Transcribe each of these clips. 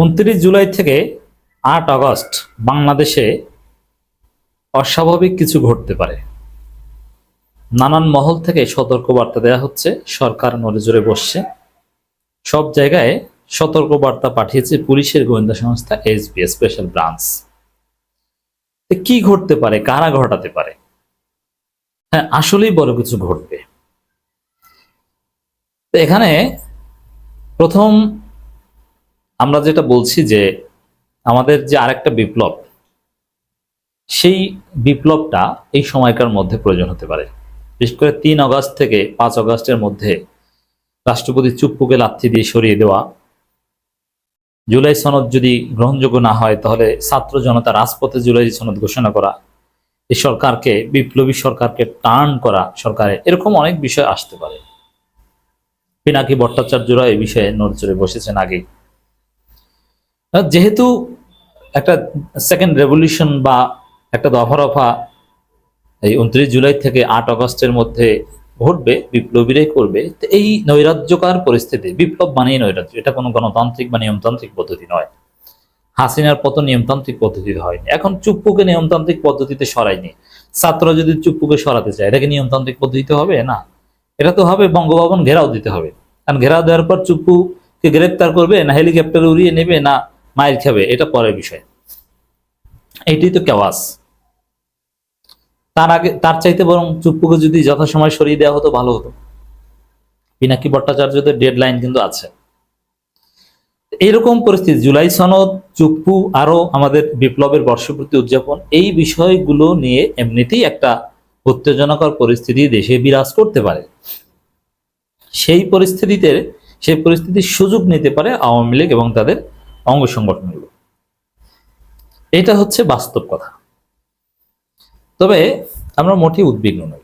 29 জুলাই থেকে 8 আগস্ট বাংলাদেশে অস্বাভাবিক কিছু ঘটতে পারে। নানান মহল থেকে সতর্কবার্তা দেওয়া হচ্ছে, সরকার নড়েচড়ে বসছে। সব জায়গায় সতর্কবার্তা পাঠিয়েছে পুলিশের গোয়েন্দা সংস্থা এসবি স্পেশাল ব্রাঞ্চ। কি ঘটতে পারে, কারা ঘটাতে পারে? হ্যাঁ, আসলেই বড় কিছু ঘটবে। এখানে প্রথম আমরা যেটা বলছি যে আমাদের যে আরেকটা বিপ্লব, সেই বিপ্লবটা এই সময়কার মধ্যে প্রয়োজন হতে পারে। বিশেষ করে 3 আগস্ট থেকে 5 আগস্টের মধ্যে রাষ্ট্রপতি চুপ্পুকে লাথি দিয়ে সরিয়ে দেওয়া, জুলাই সনদ যদি গ্রহণযোগ্য না হয় তাহলে ছাত্র জনতা রাজপথে জুলাই সনদ ঘোষণা করা, এই সরকারকে, বিপ্লবী সরকারকে টার্ন করা সরকারে, এরকম অনেক বিষয় আসতে পারে। পিনাকি ভট্টাচার্যরা এই বিষয়ে নড়চড়ে বসেছেন আগেই। যেহেতু একটা সেকেন্ড রেভলিউশন বা একটা দফা রফা এই 29 জুলাই থেকে 8 আগস্টের মধ্যে ঘটবে, বিপ্লবীরাই করবে। তো এই নৈরাজ্যকার পরিস্থিতি, বিপ্লব মানেই নৈরাজ্য, এটা কোনো গণতান্ত্রিক বা নিয়মতান্ত্রিক পদ্ধতি নয়। হাসিনার পতন নিয়মতান্ত্রিক পদ্ধতিতে হয়নি। এখন চুপ্পুকে নিয়মতান্ত্রিক পদ্ধতিতে সরায়নি, ছাত্ররা যদি চুপ্পুকে সরাতে চায়, এটাকে নিয়মতান্ত্রিক পদ্ধতিতে হবে না। এটা তো হবে বঙ্গভবন ঘেরাও দিতে হবে। কারণ ঘেরাও দেওয়ার পর চুপ্পুকে গ্রেপ্তার করবে না হেলিকপ্টার উড়িয়ে নেবে না মায়ের খাবে, এটা পরের বিষয়। এইটি তো কেওয়াস। তার চাইতে বরং চুপ্পুকে যদি যথাসময় সরিয়ে দেওয়া হতো ভালো হতো। পিনাকি ভট্টাচার্যদের ডেডলাইন কিন্তু আছে। এরকম পরিস্থিতি, জুলাই সনদ, চুপ্পু, আরো আমাদের বিপ্লবের বর্ষপূর্তি উদযাপন, এই বিষয়গুলো নিয়ে এমনিতেই একটা উত্তেজনাকর পরিস্থিতি দেশে বিরাজ করতে পারে। সেই পরিস্থিতির সুযোগ নিতে পারে আওয়ামী লীগ এবং তাদের অঙ্গ সংগঠনগুলো। এটা হচ্ছে বাস্তব কথা। তবে আমরা মোটেই উদ্বিগ্ন নই।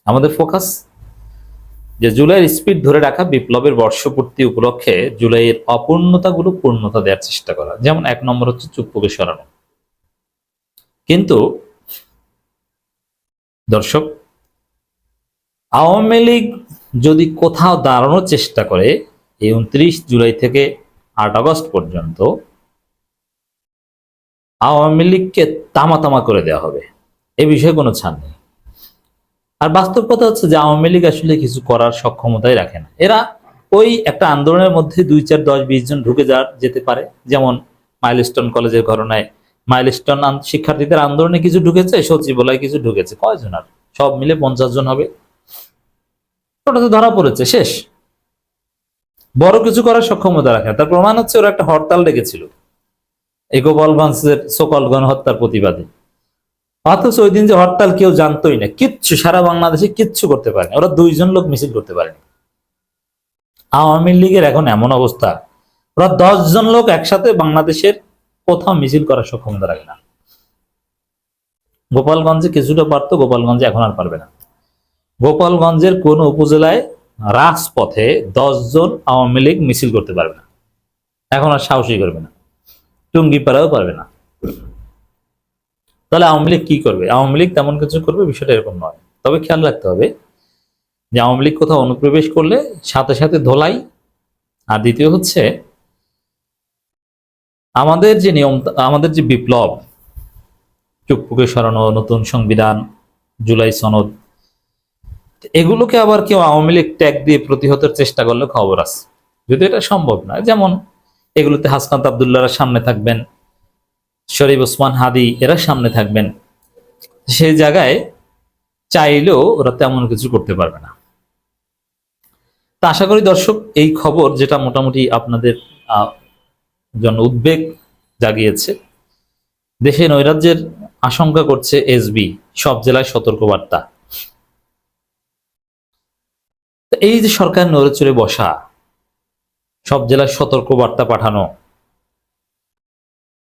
আমাদের ফোকাস যে জুলাইয়ের স্পিড ধরে রাখা, বিপ্লবের বর্ষপূর্তি উপলক্ষে জুলাইয়ের অপূর্ণতাগুলো পূর্ণতা দেওয়ার চেষ্টা করা। যেমন 1 নম্বর হচ্ছে চুপ্পুকে সরানো। কিন্তু দর্শক, আওয়ামী লীগ যদি কোথাও দাঁড়ানোর চেষ্টা করে এই 29 জুলাই থেকে 8 আগস্ট পর্যন্ত, আওয়ামী লীগকে তামা করে দেওয়া হবে, এ বিষয়ে কোনো ছাড় নেই। আর বাস্তব কথা হচ্ছে যে আওয়ামী লীগ আসলে কিছু করার সক্ষমতাই রাখে না। এরা ওই একটা আন্দোলনের মধ্যে 2, 4, 10, 20 জন ঢুকে যেতে পারে। যেমন মাইলস্টোন কলেজের ঘটনায় মাইলস্টোন শিক্ষার্থীদের আন্দোলনে কিছু ঢুকেছে, সচিবালয় কিছু ঢুকেছে, কয়জন? আর সব মিলে 50 জন হবে। ওটাতে ধরা পড়েছে, শেষ। বড় কিছু করার সক্ষমতা রাখে না। তার প্রমাণ হচ্ছে ওরা একটা হরতাল ডেকেছিল এই গোপালগঞ্জের সকল গণহত্যার প্রতিবাদে। অথচ ওই দিন যে হরতাল কেউ জানতোই না, কিচ্ছু, সারা বাংলাদেশে কিচ্ছু করতে পারেনি। ওরা 2 জন লোক মিছিল করতে পারেনি। আওয়ামী লীগের এখন এমন অবস্থা, ওরা 10 জন লোক একসাথে বাংলাদেশের কোথাও মিছিল করার সক্ষমতা রাখে না। গোপালগঞ্জে কিছুটা পারতো, গোপালগঞ্জে এখন আর পারবে না। গোপালগঞ্জের কোন উপজেলায় রাজপথে 10 জন আওয়ামী লীগ মিছিল করতে পারবে না, এখন আর সাহসই করবে না। টুঙ্গিপাড়াও পারবে না। তাহলে আওয়ামী লীগ কি করবে? আওয়ামী লীগ তেমন কিছু করবে বিষয়টা এরকম নয়। তবে খেয়াল রাখতে হবে যে আওয়ামী লীগ কোথাও অনুপ্রবেশ করলে সাথে সাথে ধোলাই। আর দ্বিতীয় হচ্ছে আমাদের যে বিপ্লব, চুপ্পুকে সরানো, নতুন সংবিধান, জুলাই সনদ, এগুলোকে আবার কেউ আওয়ামী লীগ ট্যাগ দিয়ে প্রতিহতের চেষ্টা করলে খবর আছে, যদি এটা সম্ভব না। যেমন এগুলোতে হাসনাত আবদুল্লাহরা সামনে থাকবেন, শরীফ ওসমান হাদি এরা সামনে থাকবেন। সেই জায়গায় চাইলেও ওরা তেমন কিছু করতে পারবে না। তা আশা করি দর্শক, এই খবর যেটা মোটামুটি আপনাদের জন্য উদ্বেগ জাগিয়েছে, দেশে নৈরাজ্যের আশঙ্কা করছে এসবি, সব জেলায় সতর্কবার্তা। এই যে সরকার নড়েচড়ে বসা, সব জেলায় সতর্কবার্তা পাঠানো,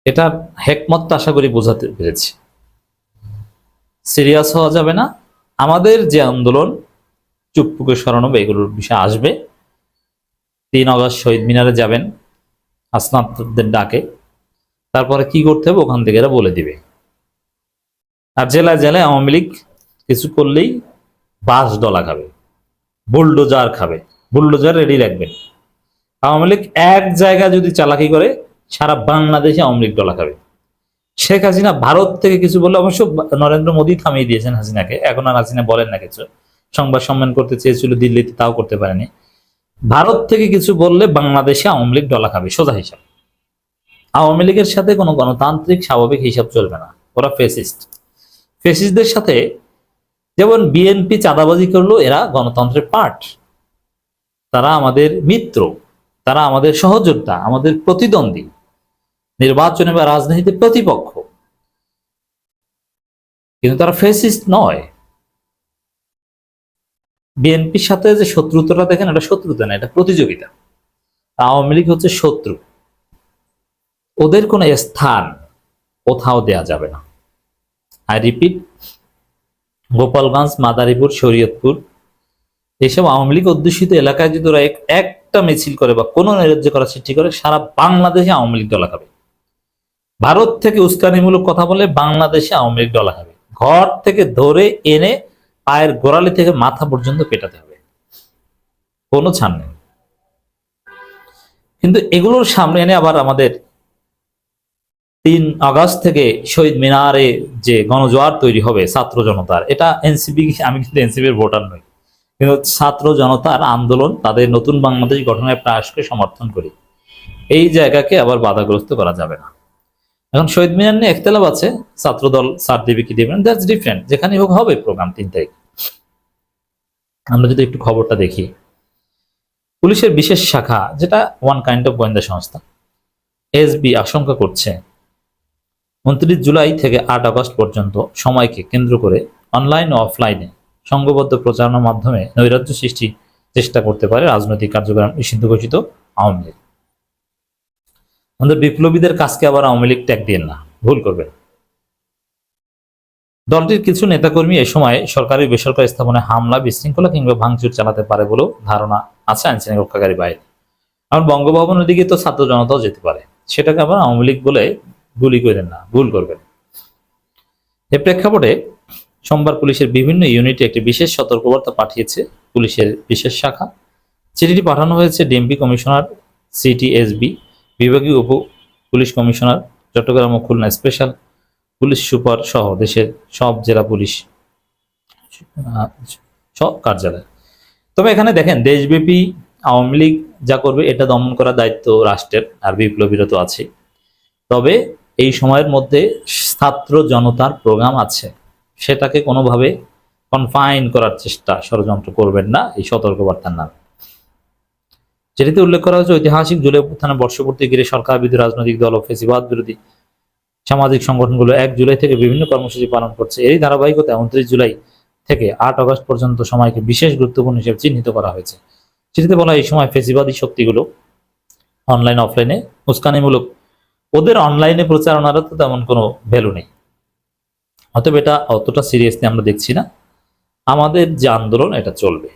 এটার হেকমতটা আশা করি বোঝাতে পেরেছি। সিরিয়াস হওয়া যাবে না। আমাদের যে আন্দোলন, চুপ্পুকে সরানো, এগুলোর বিষয় আসবে। 3 আগস্ট শহীদ মিনারে যাবেন হাসনাতদের ডাকে, তারপরে কি করতে হবে ওখান থেকে এরা বলে দিবে। আর জেলায় জেলায় আওয়ামী লীগ কিছু করলেই বাস ডলা খাবে, বুলডোজার খাবে। বুলডোজার রেডি রাখবেন। আওয়ামী লীগ এক জায়গায় যদি চালাকি করে সারা বাংলাদেশে আওয়ামী লীগ ডলা খাবে। শেখ হাসিনা ভারত থেকে কিছু বললে, অবশ্য নরেন্দ্র মোদী থামিয়ে দিয়েছেন হাসিনাকে, এখন আর হাসিনা বলেন না কিছু। সংবাদ সম্মেলন করতে চেয়েছিল দিল্লিতে, তাও করতে পারেনি। ভারত থেকে কিছু বললে বাংলাদেশে আওয়ামী লীগ ডলা খাবে, সোজা হিসাব। আওয়ামী লীগের সাথে কোনো গণতান্ত্রিক স্বাভাবিক হিসাব চলবে না, ওরা ফেসিস্ট। ফেসিস্টদের সাথে যেমন বিএনপি চাঁদাবাজি করলো, এরা গণতন্ত্রের পার্ট, তারা আমাদের মিত্র, তারা আমাদের সহযোদ্ধা, আমাদের প্রতিদ্বন্দ্বী, নির্বাচনে বা রাজনীতিতে প্রতিপক্ষ, কিন্তু তারা ফেসিস্ট নয়। বিএনপির সাথে যে শত্রুতাটা দেখেন, এটা শত্রুতা না, এটা প্রতিযোগিতা। আওয়ামী লীগ হচ্ছে শত্রু, ওদের কোনো স্থান কোথাও দেয়া যাবে না। আই রিপিট, গোপালগঞ্জ, মাদারীপুর, শরীয়তপুর, এইসব আওয়ামী লীগ অধ্যুষিত এলাকায় যদি ওরা একটা মিছিল করে বা কোনো নৈরাজ্য করার সৃষ্টি করে, সারা বাংলাদেশে আওয়ামী লীগ ডলা খাবে। ভারত থেকে উস্কানিমূলক কথা বলে বাংলাদেশে আওয়ামী লীগ ডলা খাবে। ঘর থেকে ধরে এনে পায়ের গোড়ালি থেকে মাথা পর্যন্ত পেটাতে হবে, কোনো ছাড় নেই। কিন্তু এগুলোর সামনে এনে আবার আমাদের 3 আগস্ট থেকে শহীদ মিনারে যে গণজোয়ার তৈরি হবে ছাত্র জনতার, এটা এনসিপি, আমি কিন্তু এনসিপির ভোটার নই, কিন্তু ছাত্র জনতার আন্দোলন, তাদের নতুন বাংলাদেশ গঠনের প্রয়াসকে সমর্থন করি। এই জায়গাকে আবার বাধাগ্রস্ত করা যাবে না। এখন শহীদ মিনার নিয়ে একতলাপ আছে, ছাত্র দল ছাড় দেবে কি দেবে না, দ্যাটস ডিফারেন্ট। যেখানে হোক হবে প্রোগ্রাম 3 তারিখ। আমরা যদি একটু খবরটা দেখি, পুলিশের বিশেষ শাখা, যেটা ওয়ান কাইন্ড অফ গোয়েন্দা সংস্থা, এসবি আশঙ্কা করছে 29 জুলাই থেকে 8 আগস্ট পর্যন্ত সময়কে কেন্দ্র করে অনলাইন ও অফলাইনে সংঘবদ্ধ প্রচারণার মাধ্যমে নৈরাজ্য সৃষ্টি চেষ্টা করতে পারে রাজনৈতিক কার্যক্রম নিষিদ্ধ ঘোষিত আওয়ামী লীগ। আমাদের বিপ্লবীদের কাজকে আবার আওয়ামী লীগ ট্যাগ দিয়েন না, ভুল করবেন। দলটির কিছু নেতাকর্মী এ সময় সরকারি বেসরকারি স্থাপনায় হামলা, বিশৃঙ্খলা কিংবা ভাঙচুর চালাতে পারে বলেও ধারণা আছে আইনশৃঙ্খলা রক্ষাকারী বাহিনী। আর বঙ্গভবনের দিকে তো ছাত্র জনতাও যেতে পারে, সেটাকে আবার আওয়ামী লীগ বলে গুলি করেন না, ভুল করবেন। এ প্রেক্ষাপটে সোমবার পুলিশের বিভিন্ন ইউনিটে একটি বিশেষ সতর্কবার্তা পাঠিয়েছে পুলিশের বিশেষ শাখা। চিঠিটি পাঠানো হয়েছে ডিএমপি কমিশনার, সিটিএসবি বিভাগীয় উপ পুলিশ কমিশনার, চট্টগ্রাম ও খুলনা স্পেশাল পুলিশ সুপার সহ দেশের সব জেলা পুলিশ সব কার্যালয়। তবে এখানে দেখেন, দেশব্যাপী আওয়ামী লীগ যা করবে এটা দমন করার দায়িত্ব রাষ্ট্রের, আর বিপ্লবীরা তো আছে। তবে এই সময়ের মধ্যে ছাত্র জনতার প্রোগ্রাম আছে, সেটাকে কোনোভাবে কনফাইন করার চেষ্টা, ষড়যন্ত্র করবেন না, এই সতর্কবার্তার নামে। যেটিতে উল্লেখ করা হয়েছে, ঐতিহাসিক জুলাই অভ্যুত্থানের বর্ষপূর্তি ঘিরে সরকার বিরোধী রাজনৈতিক দল ও ফ্যাসিবাদ বিরোধী সামাজিক সংগঠনগুলো 1 জুলাই থেকে বিভিন্ন কর্মসূচি পালন করছে। এই ধারাবাহিকতায় 29 জুলাই থেকে 8 আগস্ট পর্যন্ত সময়কে বিশেষ গুরুত্বপূর্ণ হিসেবে চিহ্নিত করা হয়েছে। চিঠিতে বলা এই সময় ফ্যাসিবাদী শক্তিগুলো অনলাইন অফলাইনে উস্কানিমূলক, ওদের অনলাইনে প্রচারণারও তো তেমন কোনো ভ্যালু নেই, অতএব এটা অতটা সিরিয়াসলি আমরা দেখছি না। আমাদের যে আন্দোলন, এটা চলবে।